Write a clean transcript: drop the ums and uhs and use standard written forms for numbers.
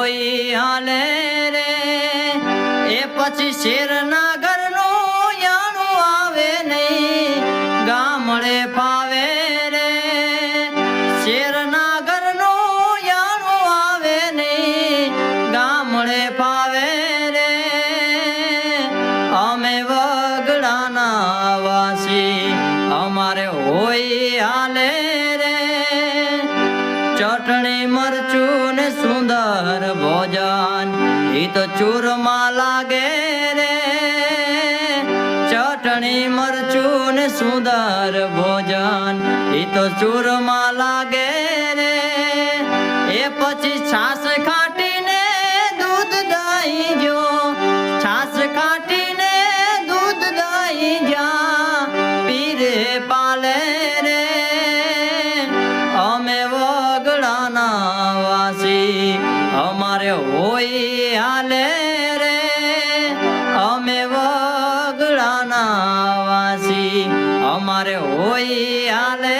હોય હાલે રે એ પછી શેરના ઘરનું યાનું આવે નહીં ગામડે ફાવે રે શેરના ઘરનું યાનું આવે નહીં ગામડે ફાવે રે અમે વગડાના વાસી અમારે હોય હાલે રે ચટણી મરચું ને સુંદર ભોજન ઈ તો ચૂરમાં લાગે રે ચટણી મરચું ને સુંદર ભોજન ઈ તો ચૂરમાં લાગે રે એ પછી છાસ ખાટીને દૂધ દહીં જો છાસ ખાટીને દૂધ દહીં જા પીરે પાલે રે અમે વગડાના વાસી અમારે હોય હાલે રે અમે વગડાના વાસી અમારે હોય હાલે